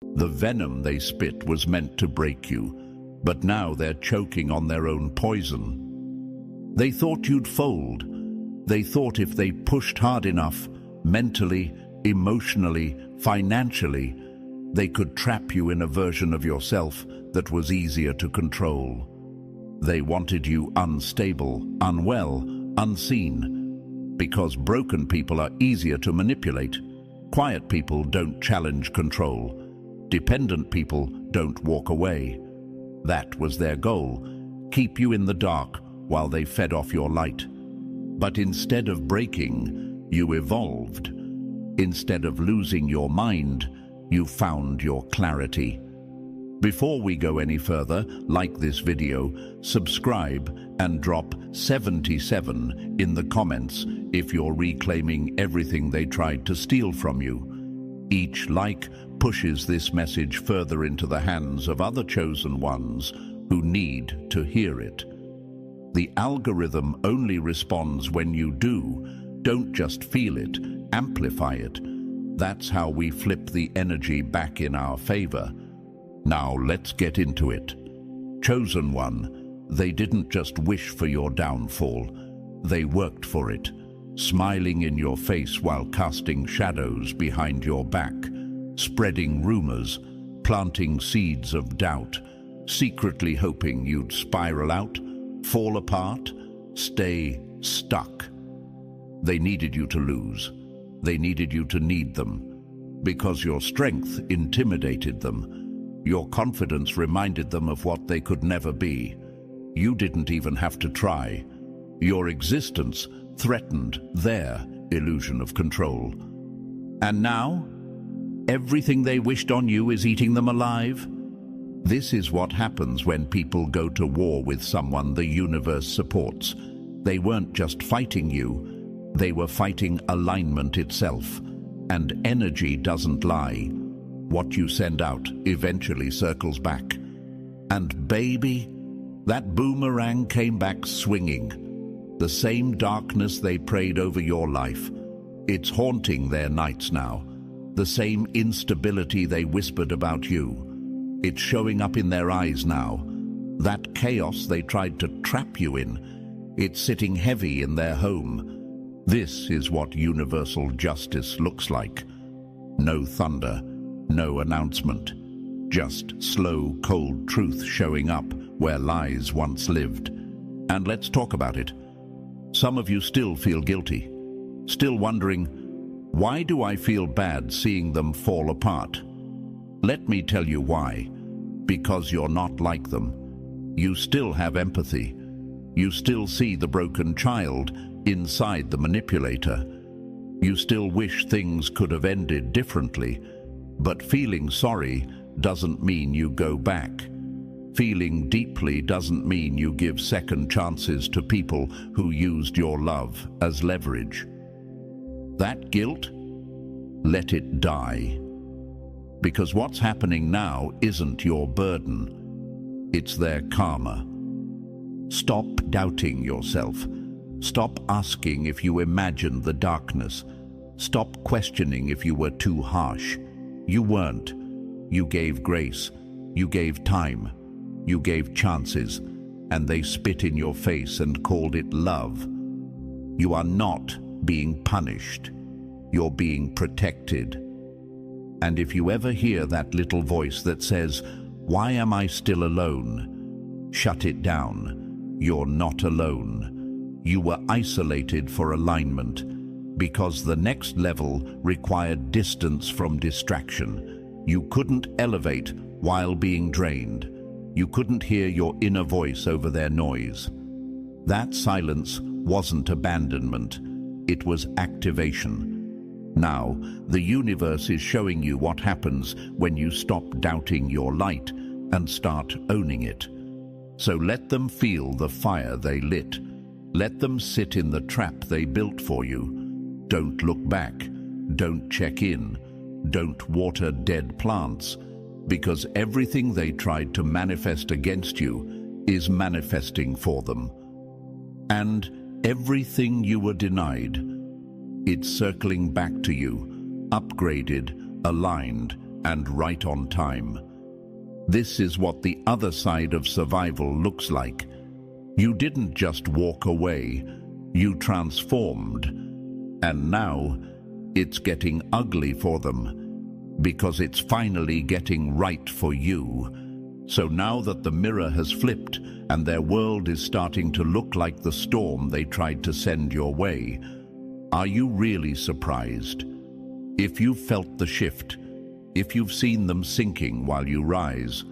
The venom they spit was meant to break you, but now they're choking on their own poison. They thought you'd fold. They thought if they pushed hard enough, mentally, emotionally, financially, they could trap you in a version of yourself that was easier to control. They wanted you unstable, unwell, unseen, because broken people are easier to manipulate. Quiet people don't challenge control. Dependent people don't walk away. That was their goal, keep you in the dark while they fed off your light. But instead of breaking, you evolved. Instead of losing your mind, you found your clarity. Before we go any further, like this video, subscribe, and drop 77 in the comments if you're reclaiming everything they tried to steal from you. Each like pushes this message further into the hands of other chosen ones who need to hear it. The algorithm only responds when you do. Don't just feel it, amplify it. That's how we flip the energy back in our favor. Now let's get into it. Chosen one, they didn't just wish for your downfall. They worked for it, smiling in your face while casting shadows behind your back, spreading rumors, planting seeds of doubt, secretly hoping you'd spiral out, fall apart, stay stuck. They needed you to lose. They needed you to need them, because your strength intimidated them. Your confidence reminded them of what they could never be. You didn't even have to try. Your existence threatened their illusion of control. And now, everything they wished on you is eating them alive? This is what happens when people go to war with someone the universe supports. They weren't just fighting you, they were fighting alignment itself. And energy doesn't lie. What you send out eventually circles back. And baby, that boomerang came back swinging. The same darkness they prayed over your life. It's haunting their nights now. The same instability they whispered about you. It's showing up in their eyes now. That chaos they tried to trap you in. It's sitting heavy in their home. This is what universal justice looks like. No thunder. No announcement, just slow, cold truth showing up where lies once lived. And let's talk about it. Some of you still feel guilty, still wondering, why do I feel bad seeing them fall apart? Let me tell you why. Because you're not like them. You still have empathy. You still see the broken child inside the manipulator. You still wish things could have ended differently. But feeling sorry doesn't mean you go back. Feeling deeply doesn't mean you give second chances to people who used your love as leverage. That guilt, let it die. Because what's happening now isn't your burden. It's their karma. Stop doubting yourself. Stop asking if you imagined the darkness. Stop questioning if you were too harsh. You weren't. You gave grace. You gave time. You gave chances. And they spit in your face and called it love. You are not being punished. You're being protected. And if you ever hear that little voice that says, "Why am I still alone?" shut it down. You're not alone. You were isolated for alignment. Because the next level required distance from distraction. You couldn't elevate while being drained. You couldn't hear your inner voice over their noise. That silence wasn't abandonment. It was activation. Now, the universe is showing you what happens when you stop doubting your light and start owning it. So let them feel the fire they lit. Let them sit in the trap they built for you. Don't look back. Don't check in. Don't water dead plants. Because everything they tried to manifest against you is manifesting for them. And everything you were denied, it's circling back to you, upgraded, aligned, and right on time. This is what the other side of survival looks like. You didn't just walk away, you transformed. And now, it's getting ugly for them, because it's finally getting right for you. So now that the mirror has flipped and their world is starting to look like the storm they tried to send your way, are you really surprised? If you've felt the shift, if you've seen them sinking while you rise,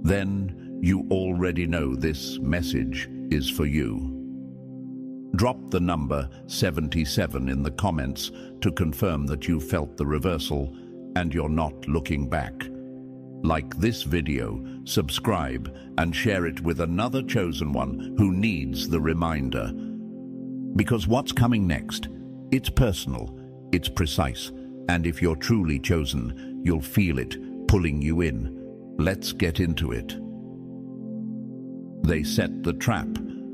then you already know this message is for you. Drop the number 77 in the comments to confirm that you felt the reversal and you're not looking back. Like this video, subscribe, and share it with another chosen one who needs the reminder. Because what's coming next? It's personal, it's precise, and if you're truly chosen, you'll feel it pulling you in. Let's get into it. They set the trap,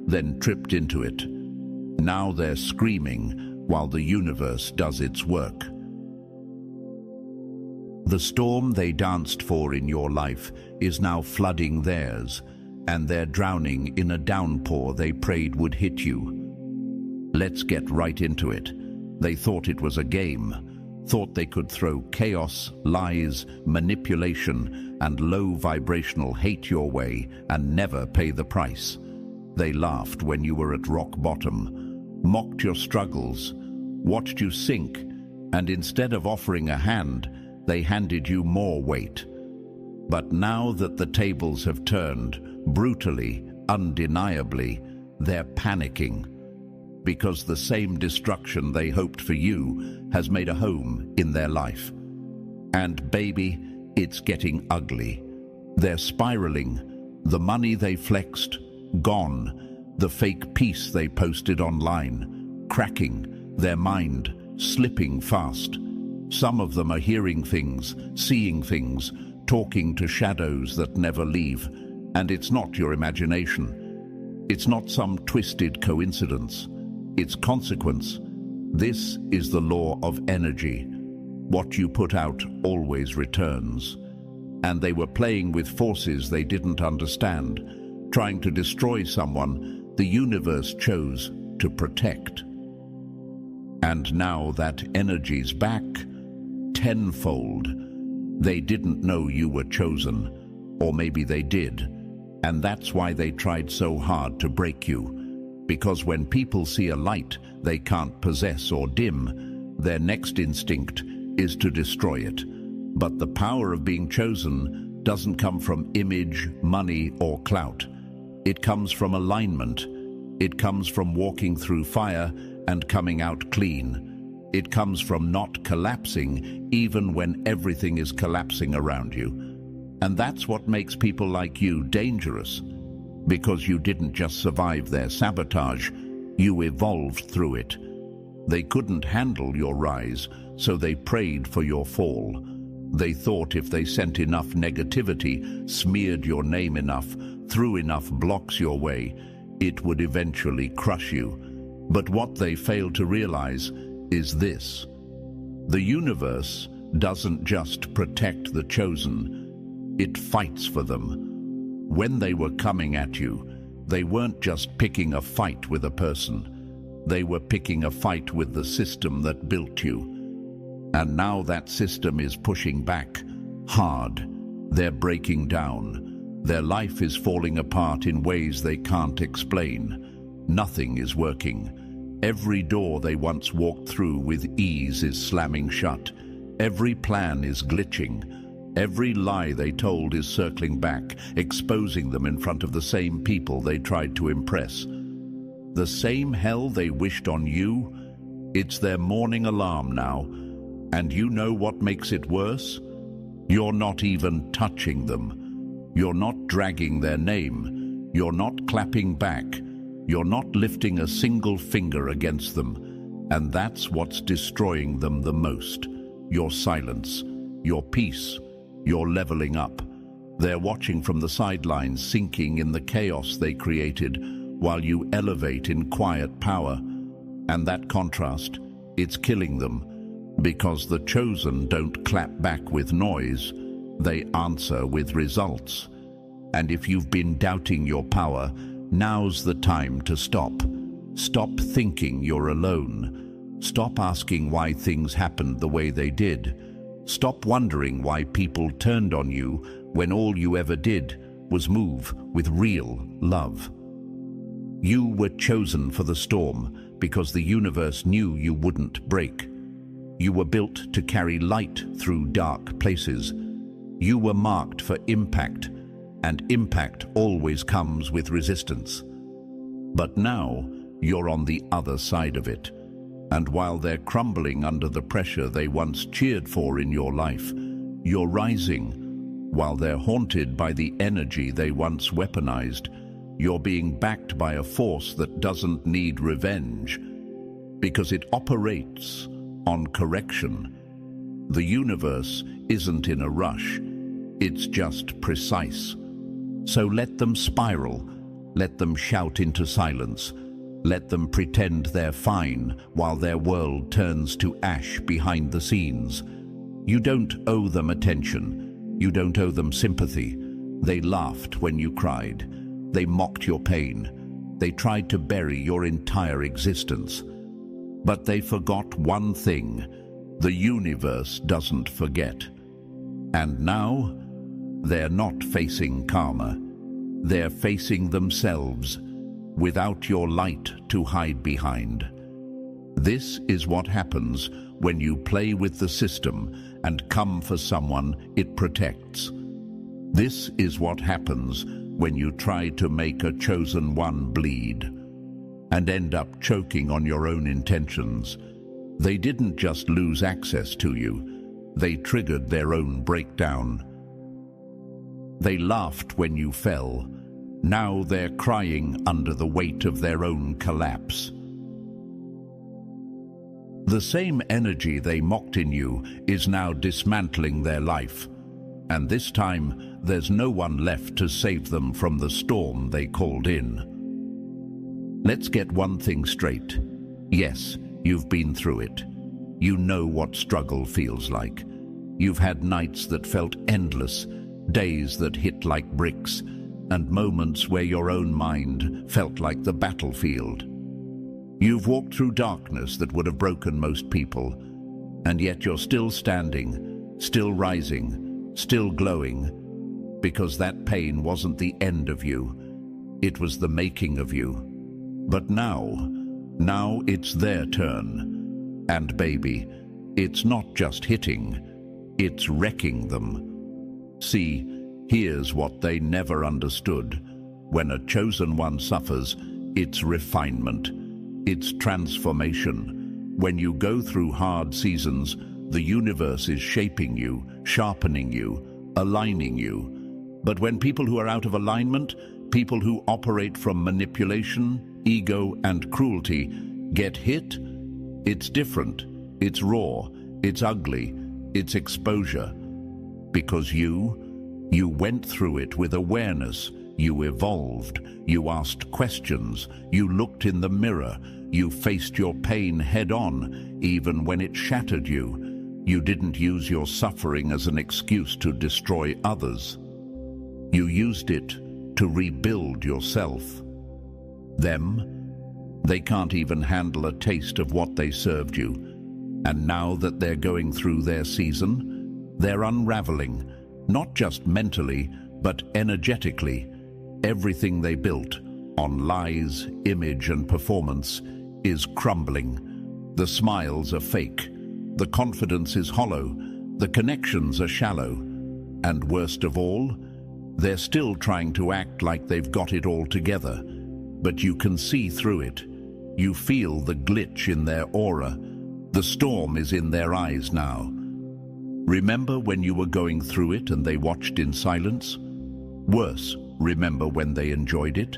then tripped into it. Now they're screaming while the universe does its work. The storm they danced for in your life is now flooding theirs, and they're drowning in a downpour they prayed would hit you. Let's get right into it. They thought it was a game, thought they could throw chaos, lies, manipulation, and low vibrational hate your way and never pay the price. They laughed when you were at rock bottom, mocked your struggles, watched you sink, and instead of offering a hand, they handed you more weight. But now that the tables have turned, brutally, undeniably, they're panicking. Because the same destruction they hoped for you has made a home in their life. And baby, it's getting ugly. They're spiraling. The money they flexed, gone. The fake peace they posted online, cracking. Their mind, slipping fast. Some of them are hearing things, seeing things, talking to shadows that never leave. And it's not your imagination. It's not some twisted coincidence. It's consequence. This is the law of energy. What you put out always returns. And they were playing with forces they didn't understand, trying to destroy someone the universe chose to protect. And now that energy's back, tenfold. They didn't know you were chosen, or maybe they did, and that's why they tried so hard to break you. Because when people see a light they can't possess or dim, their next instinct is to destroy it. But the power of being chosen doesn't come from image, money, or clout. It comes from alignment. It comes from walking through fire and coming out clean. It comes from not collapsing even when everything is collapsing around you. And that's what makes people like you dangerous. Because you didn't just survive their sabotage, you evolved through it. They couldn't handle your rise, so they prayed for your fall. They thought if they sent enough negativity, smeared your name enough, threw enough blocks your way, it would eventually crush you. But what they failed to realize is this: the universe doesn't just protect the chosen, it fights for them. When they were coming at you, they weren't just picking a fight with a person. They were picking a fight with the system that built you. And now that system is pushing back, hard. They're breaking down. Their life is falling apart in ways they can't explain. Nothing is working. Every door they once walked through with ease is slamming shut. Every plan is glitching. Every lie they told is circling back, exposing them in front of the same people they tried to impress. The same hell they wished on you, it's their morning alarm now. And you know what makes it worse? You're not even touching them. You're not dragging their name. You're not clapping back. You're not lifting a single finger against them. And that's what's destroying them the most. Your silence, your peace, your leveling up. They're watching from the sidelines, sinking in the chaos they created, while you elevate in quiet power. And that contrast, it's killing them. Because the chosen don't clap back with noise, they answer with results. And if you've been doubting your power, now's the time to stop. Stop thinking you're alone. Stop asking why things happened the way they did. Stop wondering why people turned on you when all you ever did was move with real love. You were chosen for the storm because the universe knew you wouldn't break. You were built to carry light through dark places. You were marked for impact, and impact always comes with resistance. But now, you're on the other side of it. And while they're crumbling under the pressure they once cheered for in your life, you're rising. While they're haunted by the energy they once weaponized, you're being backed by a force that doesn't need revenge, because it operates on correction. The universe isn't in a rush, it's just precise. So let them spiral, let them shout into silence, let them pretend they're fine while their world turns to ash behind the scenes. You don't owe them attention, you don't owe them sympathy. They laughed when you cried, they mocked your pain, they tried to bury your entire existence. But they forgot one thing: the universe doesn't forget. And now, they're not facing karma. They're facing themselves, without your light to hide behind. This is what happens when you play with the system and come for someone it protects. This is what happens when you try to make a chosen one bleed and end up choking on your own intentions. They didn't just lose access to you, they triggered their own breakdown. They laughed when you fell. Now they're crying under the weight of their own collapse. The same energy they mocked in you is now dismantling their life. And this time, there's no one left to save them from the storm they called in. Let's get one thing straight. Yes, you've been through it. You know what struggle feels like. You've had nights that felt endless, days that hit like bricks, and moments where your own mind felt like the battlefield. You've walked through darkness that would have broken most people, and yet you're still standing, still rising, still glowing, because that pain wasn't the end of you. It was the making of you. But now it's their turn. And baby, it's not just hitting, it's wrecking them. See, here's what they never understood. When a chosen one suffers, it's refinement, it's transformation. When you go through hard seasons, the universe is shaping you, sharpening you, aligning you. But when people who are out of alignment, people who operate from manipulation, ego, and cruelty get hit, it's different, it's raw, it's ugly, it's exposure. Because you went through it with awareness, you evolved, you asked questions, you looked in the mirror, you faced your pain head-on, even when it shattered you. You didn't use your suffering as an excuse to destroy others. You used it to rebuild yourself. Them, they can't even handle a taste of what they served you. And now that they're going through their season, they're unraveling, not just mentally, but energetically. Everything they built on lies, image, and performance is crumbling. The smiles are fake. The confidence is hollow. The connections are shallow. And worst of all, they're still trying to act like they've got it all together. But you can see through it. You feel the glitch in their aura. The storm is in their eyes now. Remember when you were going through it and they watched in silence? Worse, remember when they enjoyed it?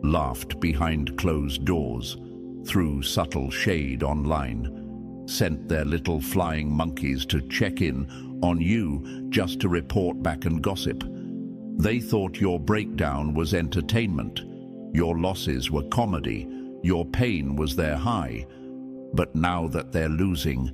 Laughed behind closed doors, threw subtle shade online, sent their little flying monkeys to check in on you just to report back and gossip. They thought your breakdown was entertainment. Your losses were comedy. Your pain was their high. But now that they're losing,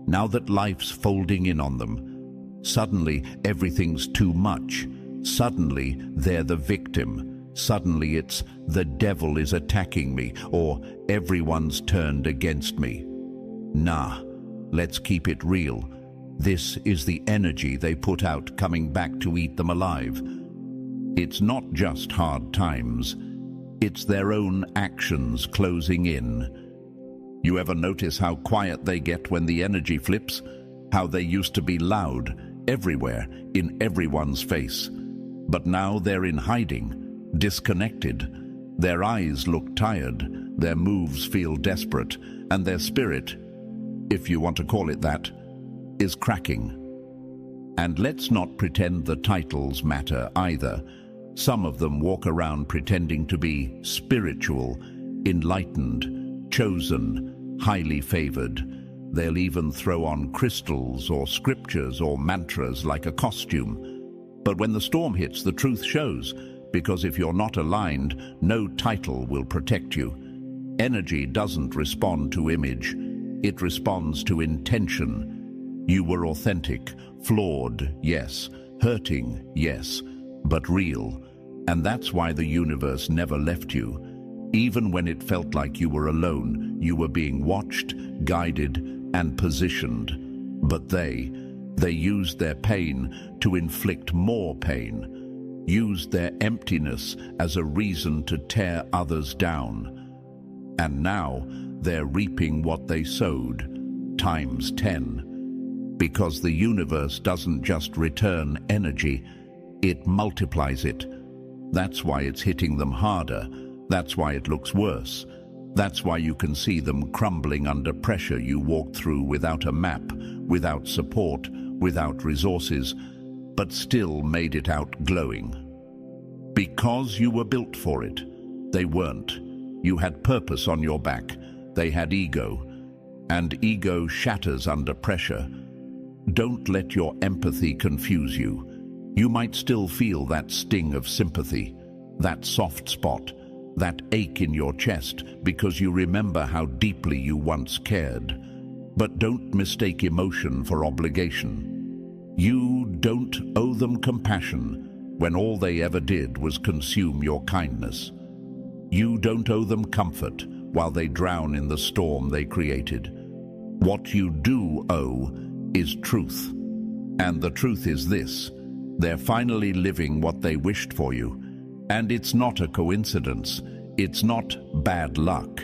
Now that life's folding in on them, suddenly everything's too much. Suddenly they're the victim. Suddenly it's the devil is attacking me, or everyone's turned against me. Nah, let's keep it real. This is the energy they put out coming back to eat them alive. It's not just hard times. It's their own actions closing in. You ever notice how quiet they get when the energy flips? How they used to be loud, everywhere, in everyone's face. But now they're in hiding, disconnected. Their eyes look tired, their moves feel desperate, and their spirit, if you want to call it that, is cracking. And let's not pretend the titles matter either. Some of them walk around pretending to be spiritual, enlightened, chosen, highly favored. They'll even throw on crystals or scriptures or mantras like a costume. But when the storm hits, the truth shows, because if you're not aligned, no title will protect you. Energy doesn't respond to image. It responds to intention. You were authentic, flawed, yes, hurting, yes, but real. And that's why the universe never left you. Even when it felt like you were alone, you were being watched, guided, and positioned. But they used their pain to inflict more pain, used their emptiness as a reason to tear others down. And now they're reaping what they sowed, times 10. Because the universe doesn't just return energy, it multiplies it. That's why it's hitting them harder. That's why it looks worse. That's why you can see them crumbling under pressure you walked through without a map, without support, without resources, but still made it out glowing. Because you were built for it. They weren't. You had purpose on your back. They had ego. And ego shatters under pressure. Don't let your empathy confuse you. You might still feel that sting of sympathy, that soft spot, that ache in your chest because you remember how deeply you once cared. But don't mistake emotion for obligation. You don't owe them compassion when all they ever did was consume your kindness. You don't owe them comfort while they drown in the storm they created. What you do owe is truth. And the truth is this: they're finally living what they wished for you. And it's not a coincidence. It's not bad luck.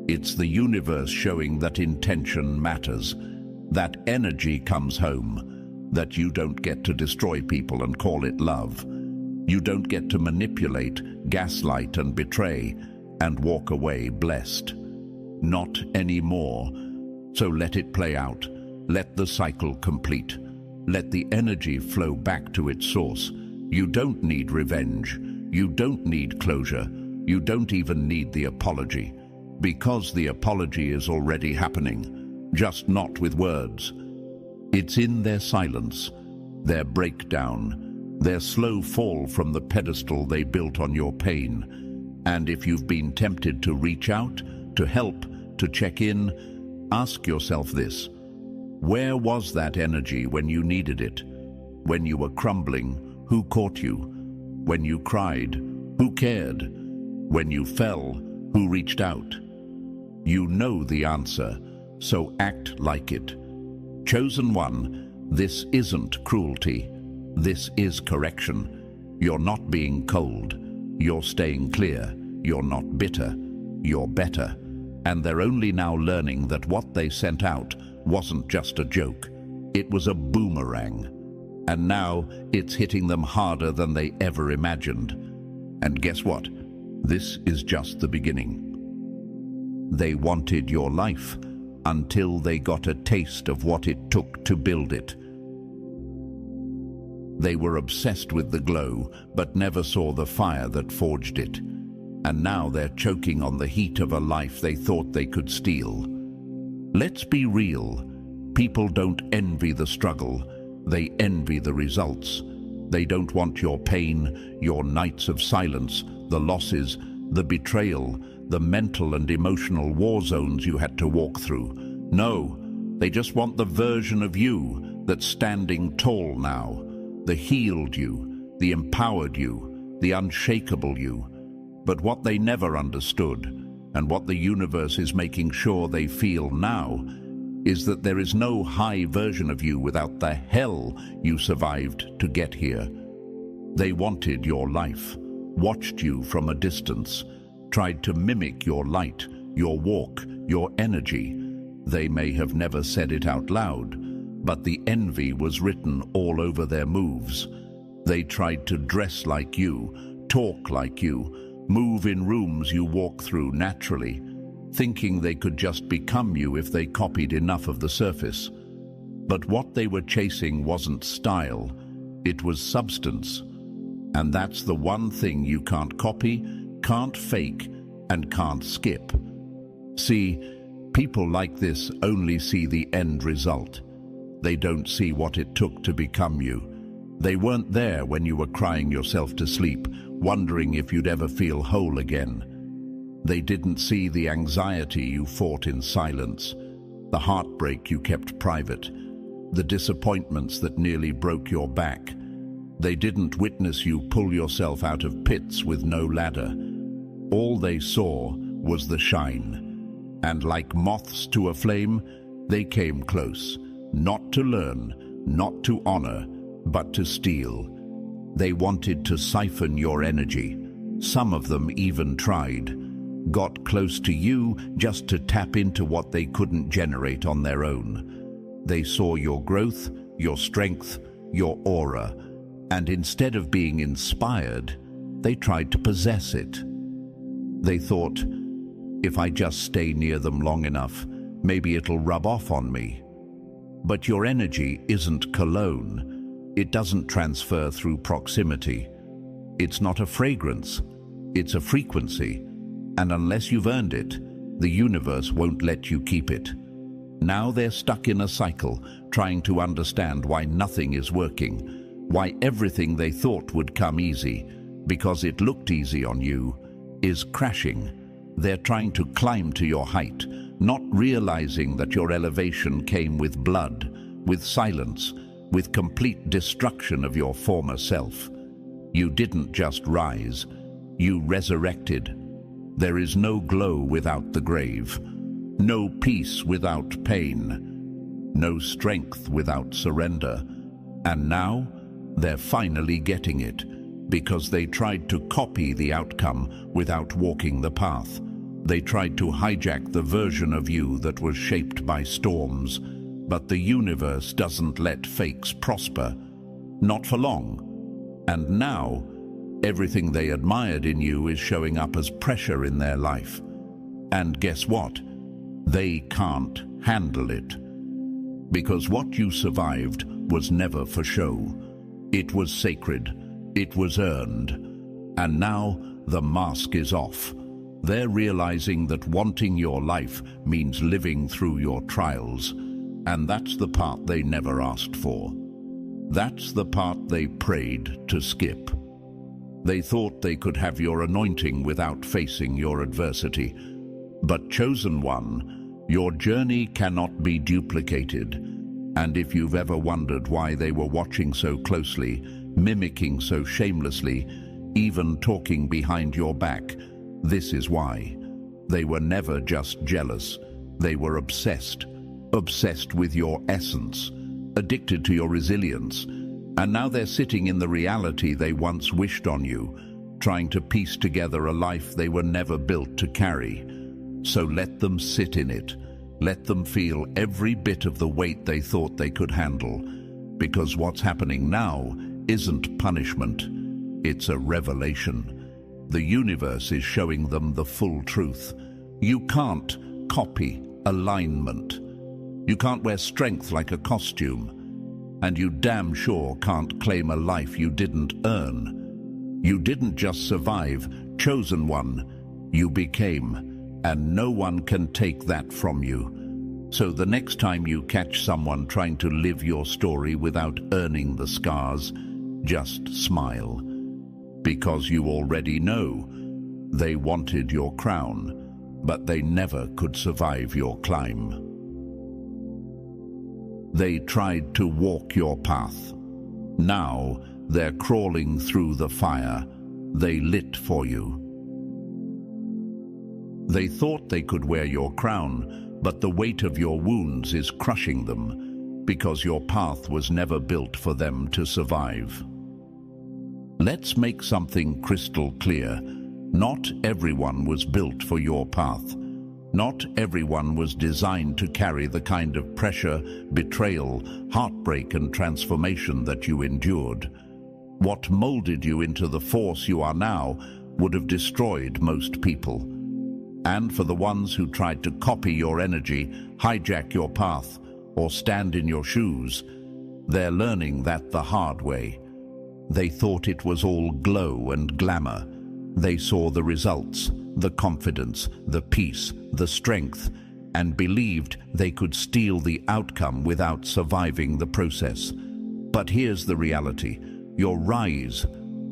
It's the universe showing that intention matters, that energy comes home, that you don't get to destroy people and call it love. You don't get to manipulate, gaslight, and betray, and walk away blessed. Not anymore. So let it play out. Let the cycle complete. Let the energy flow back to its source. You don't need revenge. You don't need closure. You don't even need the apology. Because the apology is already happening, just not with words. It's in their silence, their breakdown, their slow fall from the pedestal they built on your pain. And if you've been tempted to reach out, to help, to check in, ask yourself this: where was that energy when you needed it? When you were crumbling, who caught you? When you cried, who cared? When you fell, who reached out? You know the answer, so act like it. Chosen one, this isn't cruelty. This is correction. You're not being cold. You're staying clear. You're not bitter. You're better. And they're only now learning that what they sent out wasn't just a joke. It was a boomerang. And now it's hitting them harder than they ever imagined. And guess what? This is just the beginning. They wanted your life until they got a taste of what it took to build it. They were obsessed with the glow, but never saw the fire that forged it. And now they're choking on the heat of a life they thought they could steal. Let's be real. People don't envy the struggle. They envy the results. They don't want your pain, your nights of silence, the losses, the betrayal, the mental and emotional war zones you had to walk through. No, They just want the version of you that's standing tall now, the healed you, the empowered you, the unshakable you. But what they never understood, and what the universe is making sure they feel now, is that there is no high version of you without the hell you survived to get here. They wanted your life, watched you from a distance, tried to mimic your light, your walk, your energy. They may have never said it out loud, but the envy was written all over their moves. They tried to dress like you, talk like you, move in rooms you walk through naturally, thinking they could just become you if they copied enough of the surface. But what they were chasing wasn't style, it was substance. And that's the one thing you can't copy, can't fake, and can't skip. See, people like this only see the end result. They don't see what it took to become you. They weren't there when you were crying yourself to sleep, wondering if you'd ever feel whole again. They didn't see the anxiety you fought in silence, the heartbreak you kept private, the disappointments that nearly broke your back. They didn't witness you pull yourself out of pits with no ladder. All they saw was the shine. And like moths to a flame, they came close, not to learn, not to honor, but to steal. They wanted to siphon your energy. Some of them even tried, got close to you just to tap into what they couldn't generate on their own. They saw your growth, your strength, your aura, and instead of being inspired, they tried to possess it. They thought, if I just stay near them long enough, maybe it'll rub off on me. But your energy isn't cologne. It doesn't transfer through proximity. It's not a fragrance, it's a frequency. And unless you've earned it, the universe won't let you keep it. Now they're stuck in a cycle, trying to understand why nothing is working, why everything they thought would come easy, because it looked easy on you, is crashing. They're trying to climb to your height, not realizing that your elevation came with blood, with silence, with complete destruction of your former self. You didn't just rise, you resurrected. There is no glow without the grave, no peace without pain, no strength without surrender. And now, they're finally getting it, because they tried to copy the outcome without walking the path. They tried to hijack the version of you that was shaped by storms. But the universe doesn't let fakes prosper, not for long. And now, everything they admired in you is showing up as pressure in their life. And guess what? They can't handle it. Because what you survived was never for show. It was sacred. It was earned. And now the mask is off. They're realizing that wanting your life means living through your trials. And that's the part they never asked for. That's the part they prayed to skip. They thought they could have your anointing without facing your adversity. But chosen one, your journey cannot be duplicated. And if you've ever wondered why they were watching so closely, mimicking so shamelessly, even talking behind your back, this is why. They were never just jealous. They were obsessed. Obsessed with your essence, addicted to your resilience. And now they're sitting in the reality they once wished on you, trying to piece together a life they were never built to carry. So let them sit in it. Let them feel every bit of the weight they thought they could handle. Because what's happening now isn't punishment, it's a revelation. The universe is showing them the full truth. You can't copy alignment. You can't wear strength like a costume. And you damn sure can't claim a life you didn't earn. You didn't just survive, chosen one. You became, and no one can take that from you. So the next time you catch someone trying to live your story without earning the scars, just smile. Because you already know they wanted your crown, but they never could survive your climb. They tried to walk your path. Now they're crawling through the fire they lit for you. They thought they could wear your crown, but the weight of your wounds is crushing them, because your path was never built for them to survive. Let's make something crystal clear. Not everyone was built for your path. Not everyone was designed to carry the kind of pressure, betrayal, heartbreak, and transformation that you endured. What molded you into the force you are now would have destroyed most people. And for the ones who tried to copy your energy, hijack your path, or stand in your shoes, they're learning that the hard way. They thought it was all glow and glamour. They saw the results, the confidence, the peace, the strength, and believed they could steal the outcome without surviving the process. But here's the reality. Your rise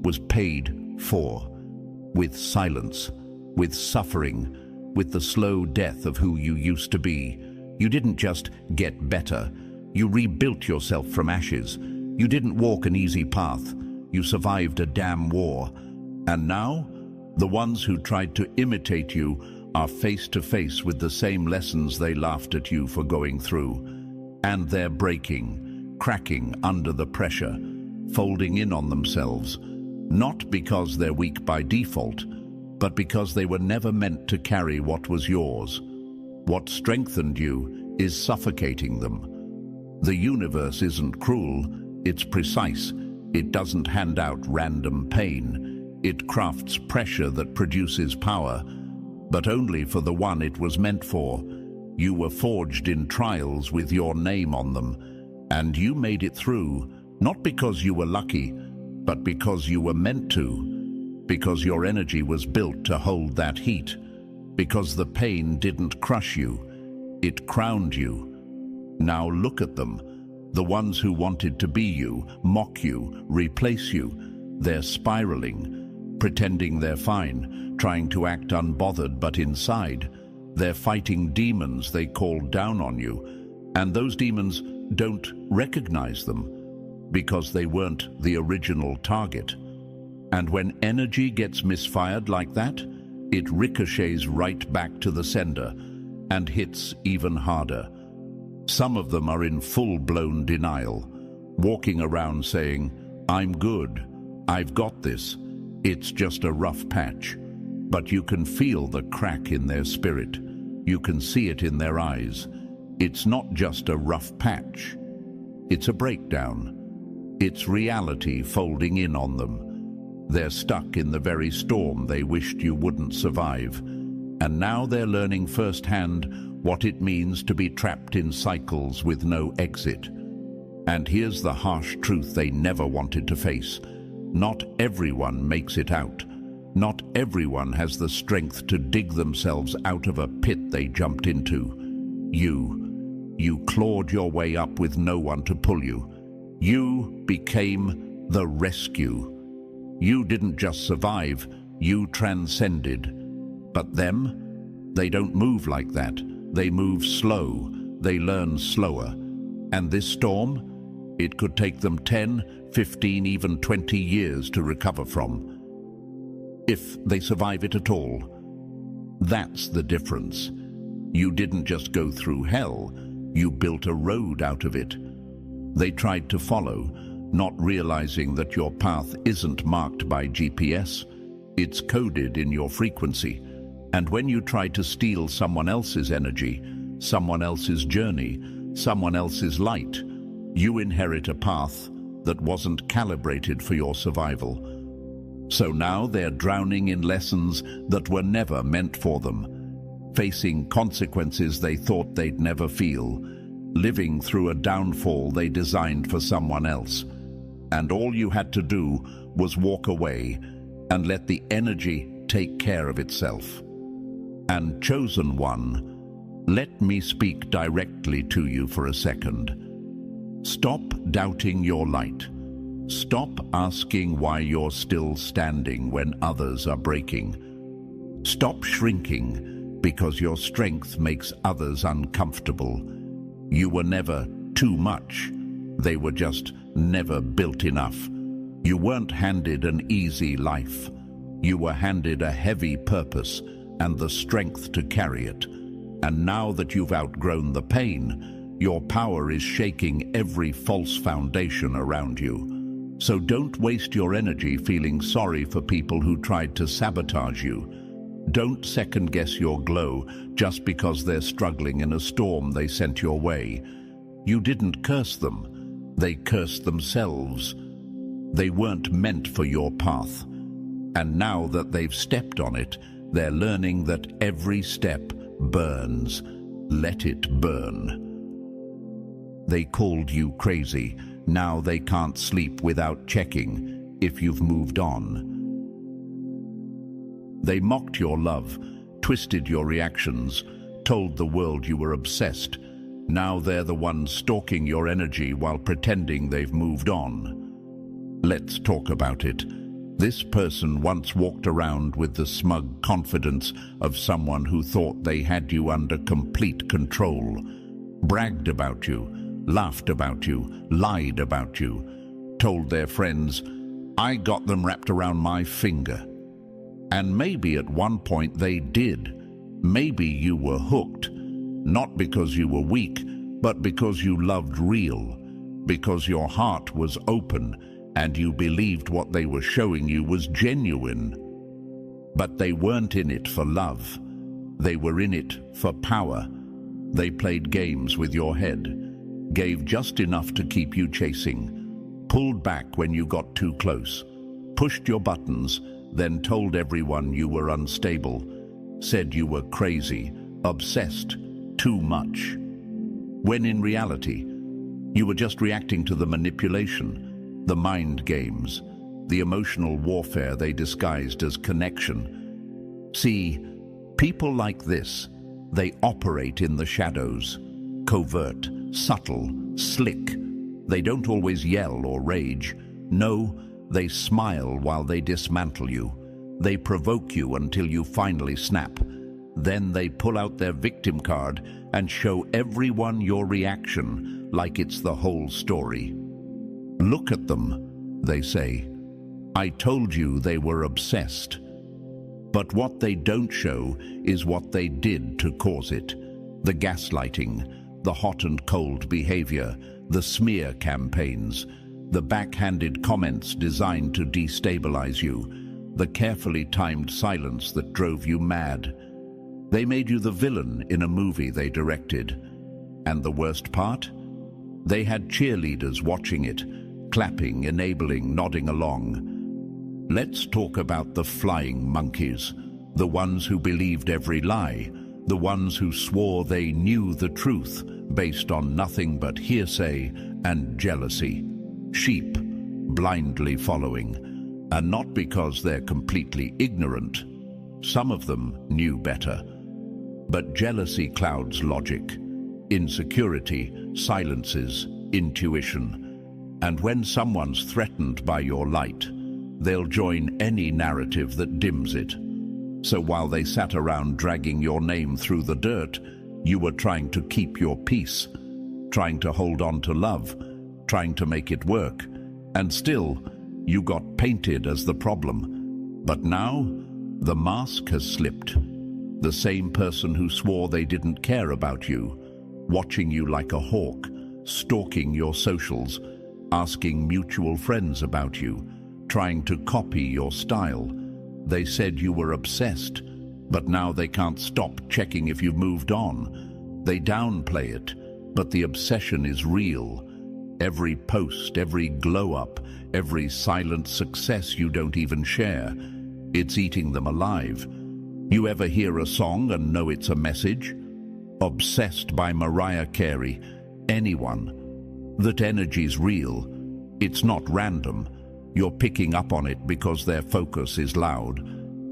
was paid for, with silence, with suffering, with the slow death of who you used to be. You didn't just get better. You rebuilt yourself from ashes. You didn't walk an easy path. You survived a damn war. And now, the ones who tried to imitate you are face to face with the same lessons they laughed at you for going through. And they're breaking, cracking under the pressure, folding in on themselves, not because they're weak by default, but because they were never meant to carry what was yours. What strengthened you is suffocating them. The universe isn't cruel, it's precise. It doesn't hand out random pain. It crafts pressure that produces power, but only for the one it was meant for. You were forged in trials with your name on them, and you made it through, not because you were lucky, but because you were meant to, because your energy was built to hold that heat, because the pain didn't crush you, it crowned you. Now look at them, the ones who wanted to be you, mock you, replace you. They're spiraling, pretending they're fine, trying to act unbothered, but inside, they're fighting demons they called down on you. And those demons don't recognize them, because they weren't the original target. And when energy gets misfired like that, it ricochets right back to the sender and hits even harder. Some of them are in full-blown denial, walking around saying, "I'm good, I've got this, it's just a rough patch." But you can feel the crack in their spirit. You can see it in their eyes. It's not just a rough patch. It's a breakdown. It's reality folding in on them. They're stuck in the very storm they wished you wouldn't survive. And now they're learning firsthand what it means to be trapped in cycles with no exit. And here's the harsh truth they never wanted to face. Not everyone makes it out. Not everyone has the strength to dig themselves out of a pit they jumped into. You clawed your way up with no one to pull you. You became the rescue. You didn't just survive, you transcended. But them? They don't move like that. They move slow. They learn slower. And this storm? It could take them 10, 15, even 20 years to recover from, if they survive it at all. That's the difference. You didn't just go through hell, you built a road out of it. They tried to follow, not realizing that your path isn't marked by GPS. It's coded in your frequency. And when you try to steal someone else's energy, someone else's journey, someone else's light, you inherit a path that wasn't calibrated for your survival. So now they're drowning in lessons that were never meant for them, facing consequences they thought they'd never feel, living through a downfall they designed for someone else. And all you had to do was walk away and let the energy take care of itself. And chosen one, let me speak directly to you for a second. Stop doubting your light. Stop asking why you're still standing when others are breaking. Stop shrinking because your strength makes others uncomfortable. You were never too much. They were just never built enough. You weren't handed an easy life. You were handed a heavy purpose and the strength to carry it. And now that you've outgrown the pain, your power is shaking every false foundation around you. So don't waste your energy feeling sorry for people who tried to sabotage you. Don't second-guess your glow just because they're struggling in a storm they sent your way. You didn't curse them. They cursed themselves. They weren't meant for your path. And now that they've stepped on it, they're learning that every step burns. Let it burn. They called you crazy. Now they can't sleep without checking if you've moved on. They mocked your love, twisted your reactions, told the world you were obsessed. Now they're the ones stalking your energy while pretending they've moved on. Let's talk about it. This person once walked around with the smug confidence of someone who thought they had you under complete control. Bragged about you, laughed about you, lied about you, told their friends, "I got them wrapped around my finger." And maybe at one point they did. Maybe you were hooked, not because you were weak, but because you loved real, because your heart was open and you believed what they were showing you was genuine. But they weren't in it for love. They were in it for power. They played games with your head, gave just enough to keep you chasing, pulled back when you got too close, pushed your buttons, then told everyone you were unstable, said you were crazy, obsessed, too much. When in reality, you were just reacting to the manipulation, the mind games, the emotional warfare they disguised as connection. See, people like this, they operate in the shadows, covert, subtle, slick. They don't always yell or rage. No, they smile while they dismantle you. They provoke you until you finally snap. Then they pull out their victim card and show everyone your reaction like it's the whole story. "Look at them," they say. "I told you they were obsessed." But what they don't show is what they did to cause it. The gaslighting, the hot and cold behavior, the smear campaigns, the backhanded comments designed to destabilize you, the carefully timed silence that drove you mad. They made you the villain in a movie they directed. And the worst part? They had cheerleaders watching it, clapping, enabling, nodding along. Let's talk about the flying monkeys, the ones who believed every lie, the ones who swore they knew the truth based on nothing but hearsay and jealousy. Sheep, blindly following, and not because they're completely ignorant. Some of them knew better. But jealousy clouds logic. Insecurity silences intuition. And when someone's threatened by your light, they'll join any narrative that dims it. So while they sat around dragging your name through the dirt, you were trying to keep your peace, trying to hold on to love, trying to make it work. And still, you got painted as the problem. But now, the mask has slipped. The same person who swore they didn't care about you, watching you like a hawk, stalking your socials, asking mutual friends about you, trying to copy your style. They said you were obsessed, but now they can't stop checking if you've moved on. They downplay it, but the obsession is real. Every post, every glow-up, every silent success you don't even share, it's eating them alive. You ever hear a song and know it's a message? Obsessed by Mariah Carey, anyone. That energy's real. It's not random. You're picking up on it because their focus is loud,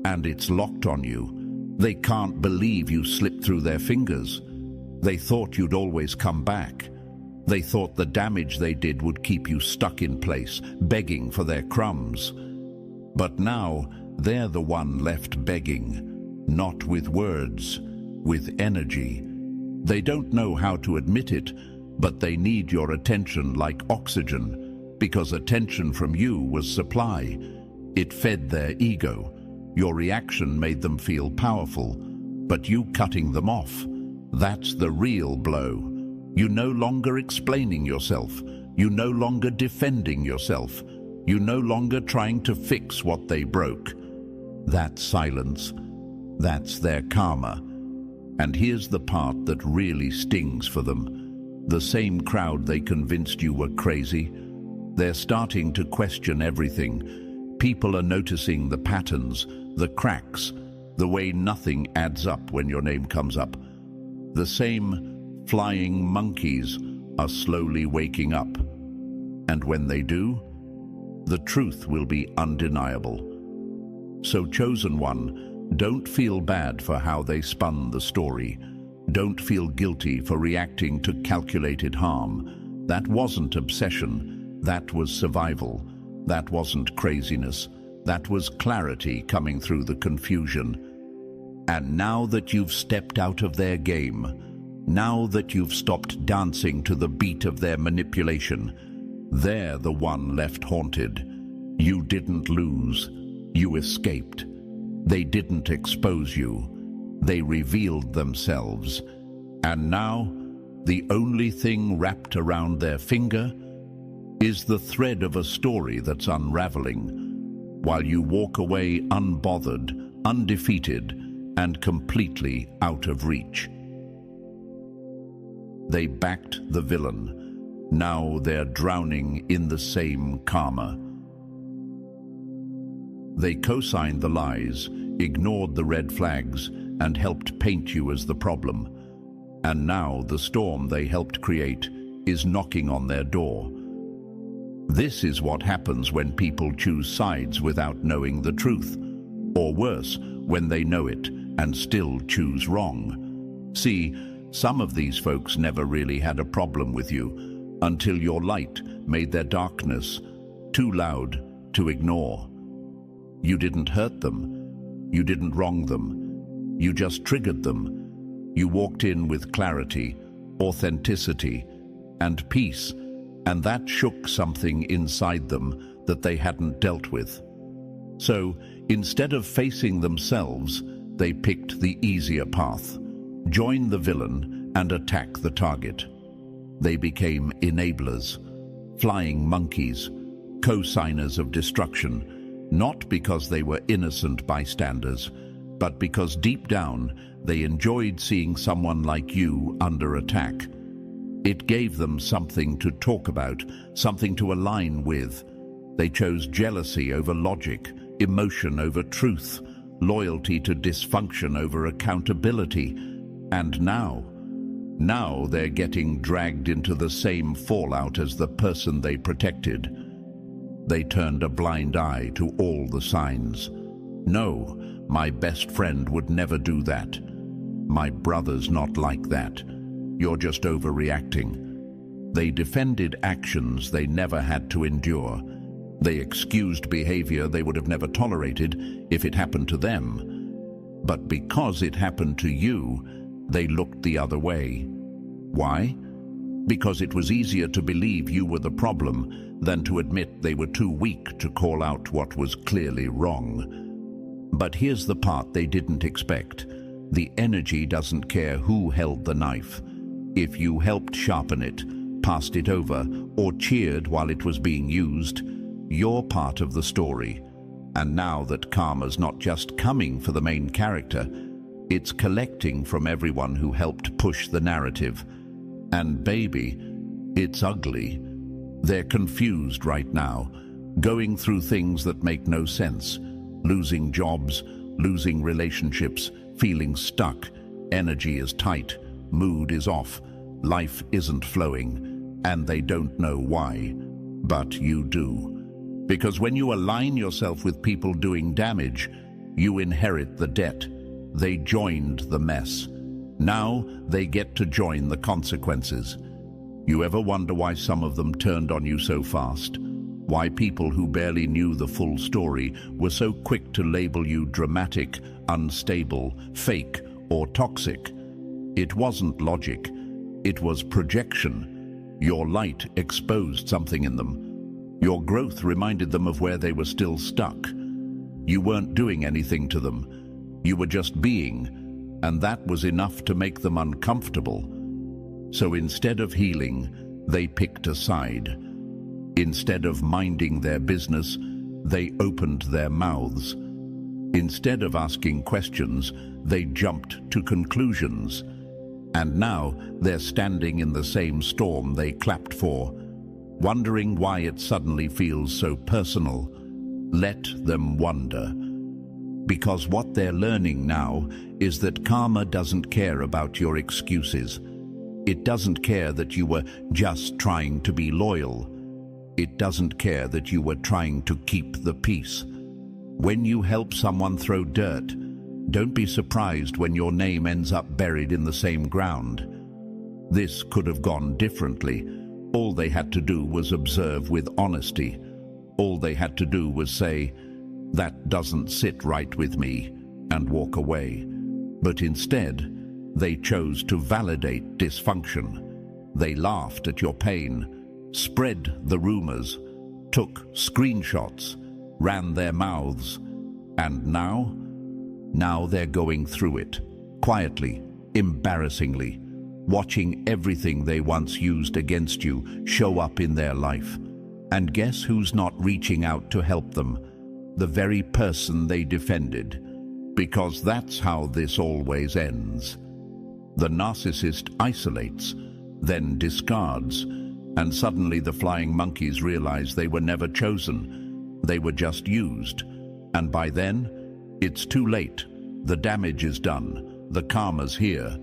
and it's locked on you. They can't believe you slipped through their fingers. They thought you'd always come back. They thought the damage they did would keep you stuck in place, begging for their crumbs. But now, they're the one left begging. Not with words, with energy. They don't know how to admit it, But they need your attention like oxygen, because attention from you was supply. It fed their ego. Your reaction made them feel powerful, but you cutting them off, that's the real blow. You no longer explaining yourself. You no longer defending yourself. You no longer trying to fix what they broke. That's silence. That's their karma. And here's the part that really stings for them. The same crowd they convinced you were crazy, they're starting to question everything. People are noticing the patterns, the cracks, the way nothing adds up when your name comes up. The same flying monkeys are slowly waking up. And when they do, the truth will be undeniable. So, chosen one, don't feel bad for how they spun the story. Don't feel guilty for reacting to calculated harm. That wasn't obsession. That was survival. That wasn't craziness. That was clarity coming through the confusion. And now that you've stepped out of their game, now that you've stopped dancing to the beat of their manipulation, they're the one left haunted. You didn't lose. You escaped. They didn't expose you. They revealed themselves. And now, the only thing wrapped around their finger is the thread of a story that's unraveling, while you walk away unbothered, undefeated, and completely out of reach. They backed the villain. Now they're drowning in the same karma. They co-signed the lies, ignored the red flags, and helped paint you as the problem. And now the storm they helped create is knocking on their door. This is what happens when people choose sides without knowing the truth. Or worse, when they know it and still choose wrong. See, some of these folks never really had a problem with you until your light made their darkness too loud to ignore. You didn't hurt them. You didn't wrong them. You just triggered them. You walked in with clarity, authenticity, and peace, and that shook something inside them that they hadn't dealt with. So, instead of facing themselves, they picked the easier path, join the villain, and attack the target. They became enablers, flying monkeys, co-signers of destruction, not because they were innocent bystanders, but because deep down they enjoyed seeing someone like you under attack. It gave them something to talk about, something to align with. They chose jealousy over logic, emotion over truth, loyalty to dysfunction over accountability. And now they're getting dragged into the same fallout as the person they protected. They turned a blind eye to all the signs. No, my best friend would never do that. My brother's not like that. You're just overreacting. They defended actions they never had to endure. They excused behavior they would have never tolerated if it happened to them. But because it happened to you, they looked the other way. Why? Because it was easier to believe you were the problem than to admit they were too weak to call out what was clearly wrong. But here's the part they didn't expect. The energy doesn't care who held the knife. If you helped sharpen it, passed it over, or cheered while it was being used, you're part of the story. And now that karma's not just coming for the main character, it's collecting from everyone who helped push the narrative. And baby, it's ugly. They're confused right now, going through things that make no sense. Losing jobs, losing relationships, feeling stuck. Energy is tight, mood is off, life isn't flowing, and they don't know why. But you do. Because when you align yourself with people doing damage, you inherit the debt. They joined the mess. Now they get to join the consequences. You ever wonder why some of them turned on you so fast? Why people who barely knew the full story were so quick to label you dramatic, unstable, fake, or toxic? It wasn't logic. It was projection. Your light exposed something in them. Your growth reminded them of where they were still stuck. You weren't doing anything to them. You were just being, and that was enough to make them uncomfortable. So instead of healing, they picked a side. Instead of minding their business, they opened their mouths. Instead of asking questions, they jumped to conclusions. And now they're standing in the same storm they clapped for, wondering why it suddenly feels so personal. Let them wonder. Because what they're learning now is that karma doesn't care about your excuses. It doesn't care that you were just trying to be loyal. It doesn't care that you were trying to keep the peace. When you help someone throw dirt, don't be surprised when your name ends up buried in the same ground. This could have gone differently. All they had to do was observe with honesty. All they had to do was say, "That doesn't sit right with me," and walk away. But instead, they chose to validate dysfunction. They laughed at your pain, spread the rumors, took screenshots, ran their mouths, and now they're going through it, quietly, embarrassingly, watching everything they once used against you show up in their life. And guess who's not reaching out to help them? The very person they defended. Because that's how this always ends. The narcissist isolates, then discards, and suddenly the flying monkeys realize they were never chosen. They were just used. And by then, it's too late. The damage is done. The karma's here.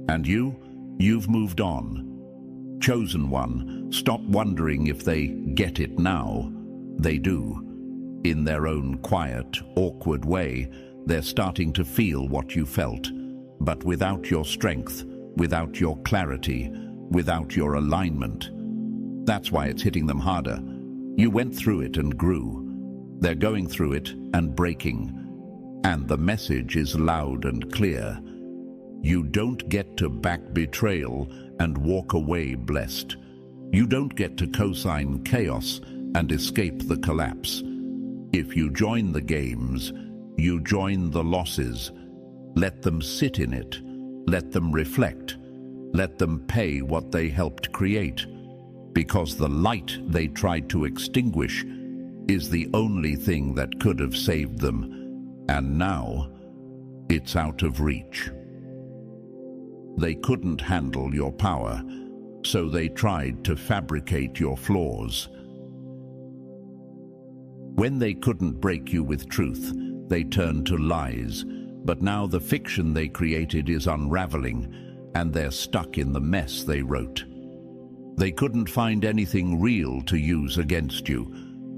And you've moved on. Chosen one, stop wondering if they get it now. They do. In their own quiet, awkward way, they're starting to feel what you felt. But without your strength, without your clarity, without your alignment. That's why it's hitting them harder. You went through it and grew. They're going through it and breaking. And the message is loud and clear. You don't get to back betrayal and walk away blessed. You don't get to co-sign chaos and escape the collapse. If you join the games, you join the losses. Let them sit in it. Let them reflect. Let them pay what they helped create. Because the light they tried to extinguish is the only thing that could have saved them. And now, it's out of reach. They couldn't handle your power, so they tried to fabricate your flaws. When they couldn't break you with truth, they turned to lies. But now the fiction they created is unraveling, and they're stuck in the mess they wrote. They couldn't find anything real to use against you,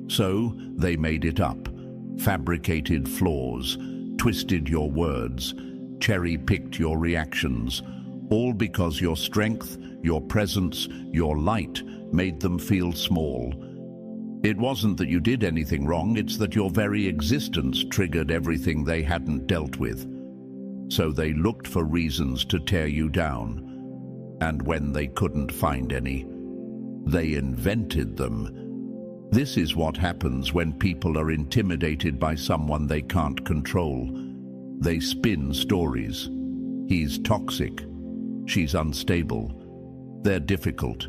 so they made it up. Fabricated flaws, twisted your words, cherry-picked your reactions, all because your strength, your presence, your light made them feel small. It wasn't that you did anything wrong, it's that your very existence triggered everything they hadn't dealt with. So they looked for reasons to tear you down. And when they couldn't find any, they invented them. This is what happens when people are intimidated by someone they can't control. They spin stories. He's toxic. She's unstable. They're difficult.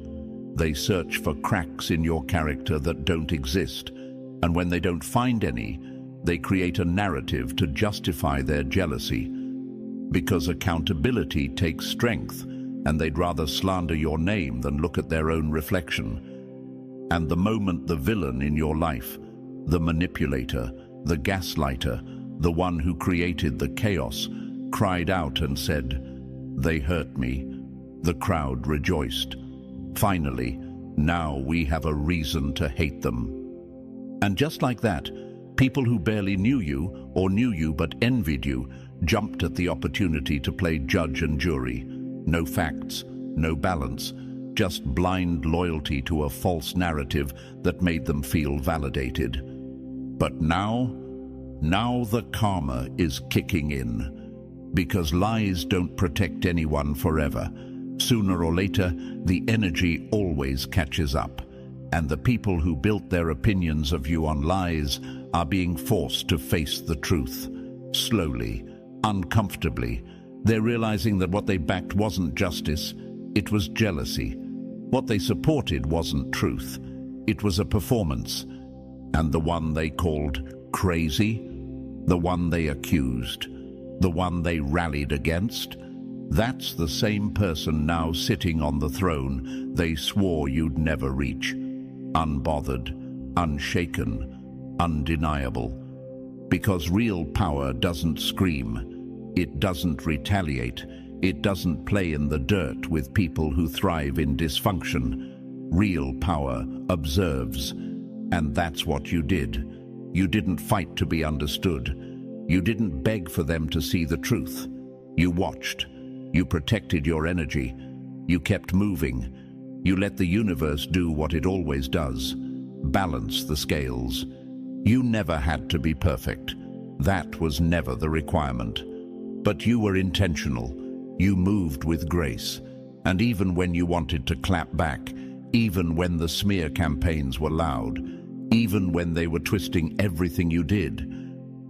They search for cracks in your character that don't exist. And when they don't find any, they create a narrative to justify their jealousy. Because accountability takes strength, and they'd rather slander your name than look at their own reflection. And the moment the villain in your life, the manipulator, the gaslighter, the one who created the chaos, cried out and said, "They hurt me," the crowd rejoiced. Finally, now we have a reason to hate them. And just like that, people who barely knew you or knew you but envied you jumped at the opportunity to play judge and jury. No facts, no balance, just blind loyalty to a false narrative that made them feel validated. But now the karma is kicking in. Because lies don't protect anyone forever. Sooner or later, the energy always catches up, and the people who built their opinions of you on lies are being forced to face the truth. Slowly, uncomfortably, they're realizing that what they backed wasn't justice, it was jealousy. What they supported wasn't truth, it was a performance. And the one they called crazy, the one they accused, the one they rallied against, that's the same person now sitting on the throne they swore you'd never reach. Unbothered, unshaken, undeniable. Because real power doesn't scream, it doesn't retaliate, it doesn't play in the dirt with people who thrive in dysfunction. Real power observes, and that's what you did. You didn't fight to be understood. You didn't beg for them to see the truth. You watched. You protected your energy. You kept moving. You let the universe do what it always does, balance the scales. You never had to be perfect. That was never the requirement. But you were intentional. You moved with grace. And even when you wanted to clap back, even when the smear campaigns were loud, even when they were twisting everything you did,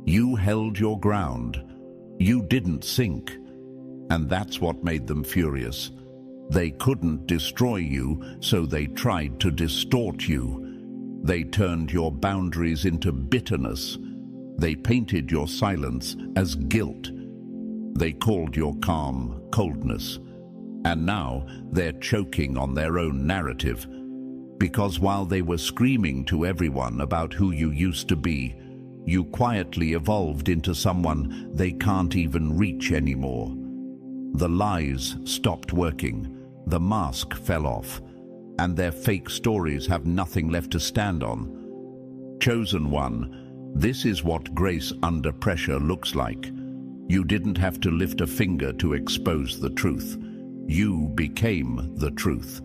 you held your ground. You didn't sink. And that's what made them furious. They couldn't destroy you, so they tried to distort you. They turned your boundaries into bitterness. They painted your silence as guilt. They called your calm coldness. And now they're choking on their own narrative. Because while they were screaming to everyone about who you used to be, you quietly evolved into someone they can't even reach anymore. The lies stopped working, the mask fell off, and their fake stories have nothing left to stand on. Chosen one, this is what grace under pressure looks like. You didn't have to lift a finger to expose the truth. You became the truth.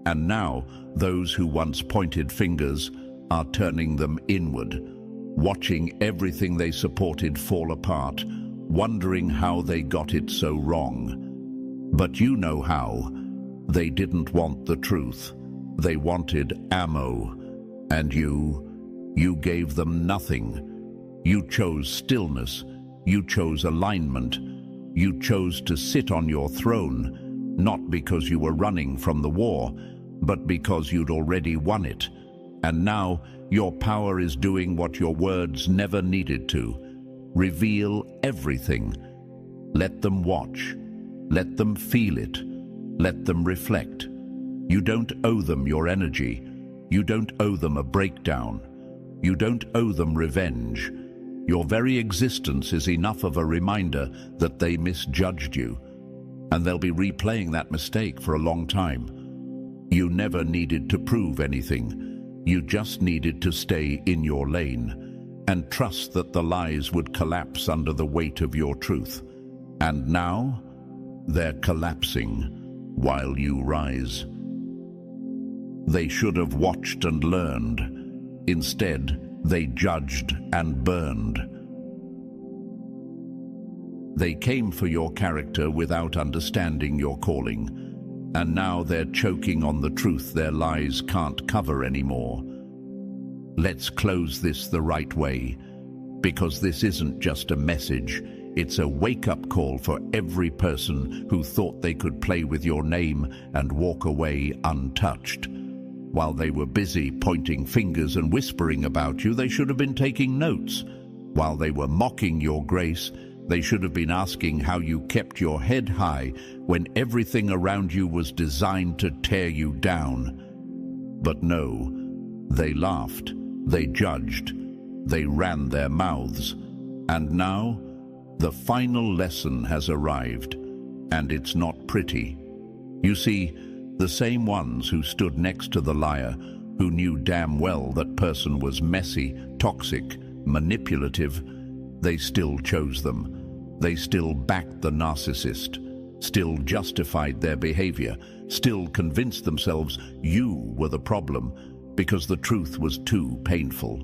And now, those who once pointed fingers are turning them inward, watching everything they supported fall apart, wondering how they got it so wrong. But you know how. They didn't want the truth. They wanted ammo. And you gave them nothing. You chose stillness. You chose alignment. You chose to sit on your throne, not because you were running from the war, but because you'd already won it. And now your power is doing what your words never needed to. Reveal everything. Let them watch. Let them feel it. Let them reflect. You don't owe them your energy. You don't owe them a breakdown. You don't owe them revenge. Your very existence is enough of a reminder that they misjudged you, and they'll be replaying that mistake for a long time. You never needed to prove anything. You just needed to stay in your lane and trust that the lies would collapse under the weight of your truth. And now, they're collapsing while you rise. They should have watched and learned. Instead, they judged and burned. They came for your character without understanding your calling, and now they're choking on the truth their lies can't cover anymore. Let's close this the right way, because this isn't just a message, it's a wake-up call for every person who thought they could play with your name and walk away untouched. While they were busy pointing fingers and whispering about you, they should have been taking notes. While they were mocking your grace, they should have been asking how you kept your head high when everything around you was designed to tear you down. But no, they laughed, they judged, they ran their mouths. And now, the final lesson has arrived, and it's not pretty. You see, the same ones who stood next to the liar, who knew damn well that person was messy, toxic, manipulative, they still chose them. They still backed the narcissist, still justified their behavior, still convinced themselves you were the problem because the truth was too painful.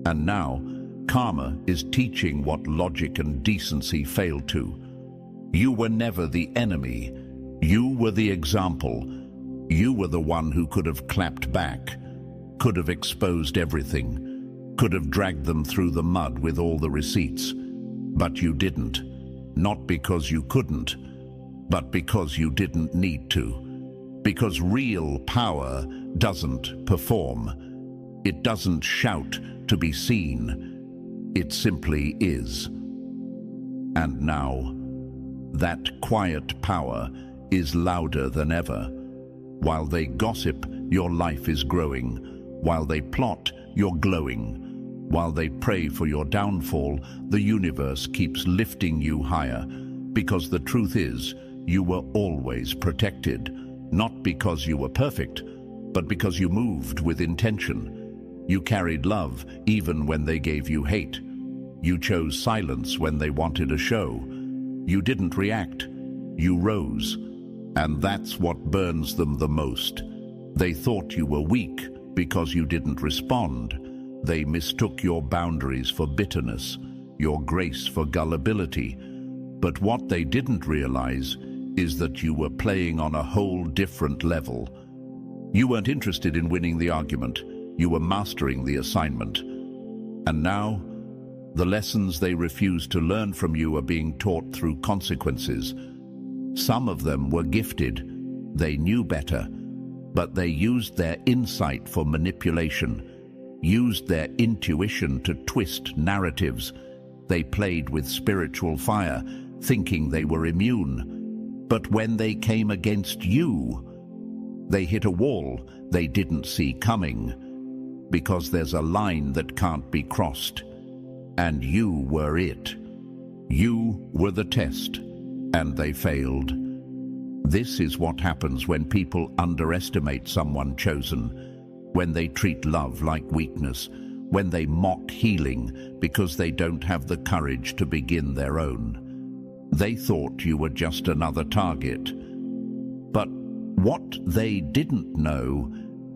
And now, karma is teaching what logic and decency failed to. You were never the enemy. You were the example. You were the one who could have clapped back, could have exposed everything, could have dragged them through the mud with all the receipts. But you didn't. Not because you couldn't, but because you didn't need to. Because real power doesn't perform. It doesn't shout to be seen. It simply is. And now, that quiet power is louder than ever. While they gossip, your life is growing. While they plot, you're glowing. While they pray for your downfall, the universe keeps lifting you higher. Because the truth is, you were always protected. Not because you were perfect, but because you moved with intention. You carried love even when they gave you hate. You chose silence when they wanted a show. You didn't react. You rose. And that's what burns them the most. They thought you were weak because you didn't respond. They mistook your boundaries for bitterness, your grace for gullibility. But what they didn't realize is that you were playing on a whole different level. You weren't interested in winning the argument. You were mastering the assignment. And now, the lessons they refused to learn from you are being taught through consequences. Some of them were gifted. They knew better, but they used their insight for manipulation, used their intuition to twist narratives. They played with spiritual fire, thinking they were immune. But when they came against you, they hit a wall they didn't see coming, because there's a line that can't be crossed. And you were it. You were the test, and they failed. This is what happens when people underestimate someone chosen, when they treat love like weakness, when they mock healing because they don't have the courage to begin their own. They thought you were just another target. But what they didn't know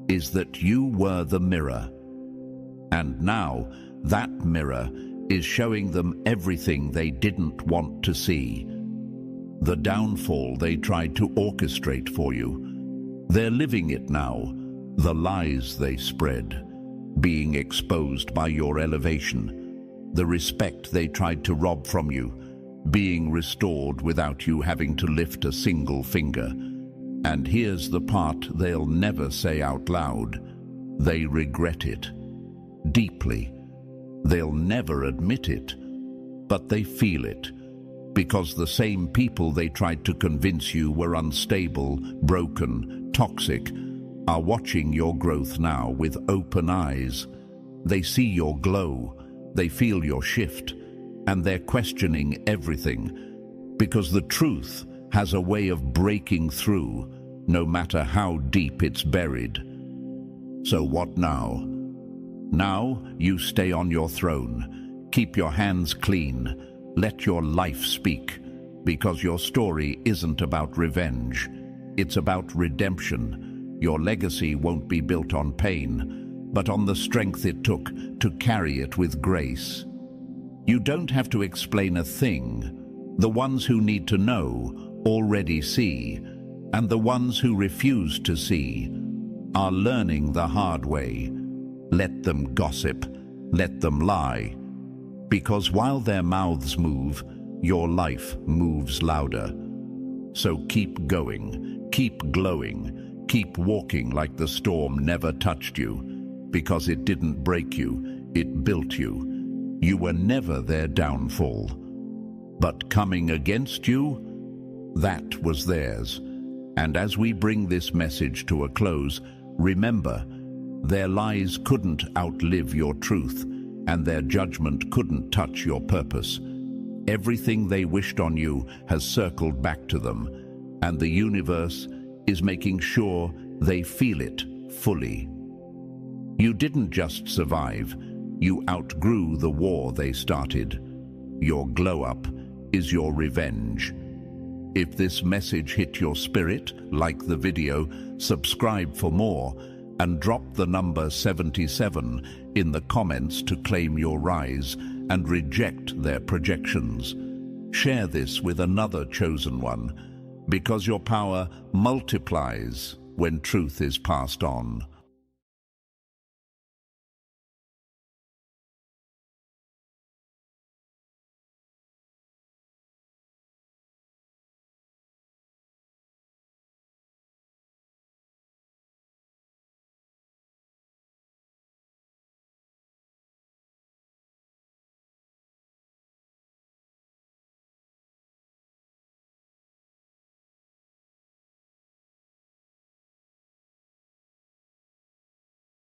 is that you were the mirror. And now that mirror is showing them everything they didn't want to see. The downfall they tried to orchestrate for you. They're living it now. The lies they spread, being exposed by your elevation. The respect they tried to rob from you, being restored without you having to lift a single finger. And here's the part they'll never say out loud. They regret it. Deeply. They'll never admit it, but they feel it. Because the same people they tried to convince you were unstable, broken, toxic, are watching your growth now with open eyes. They see your glow, they feel your shift, and they're questioning everything. Because the truth has a way of breaking through, no matter how deep it's buried. So what now? Now you stay on your throne. Keep your hands clean. Let your life speak, because your story isn't about revenge. It's about redemption. Your legacy won't be built on pain, but on the strength it took to carry it with grace. You don't have to explain a thing. The ones who need to know already see, and the ones who refuse to see are learning the hard way. Let them gossip. Let them lie. Because while their mouths move, your life moves louder. So keep going, keep glowing, keep walking like the storm never touched you. Because it didn't break you, it built you. You were never their downfall. But coming against you, that was theirs. And as we bring this message to a close, remember, their lies couldn't outlive your truth, and their judgment couldn't touch your purpose. Everything they wished on you has circled back to them, and the universe is making sure they feel it fully. You didn't just survive, you outgrew the war they started. Your glow-up is your revenge. If this message hit your spirit, like the video, subscribe for more, and drop the number 77 in the comments to claim your rise and reject their projections. Share this with another chosen one. because your power multiplies when truth is passed on.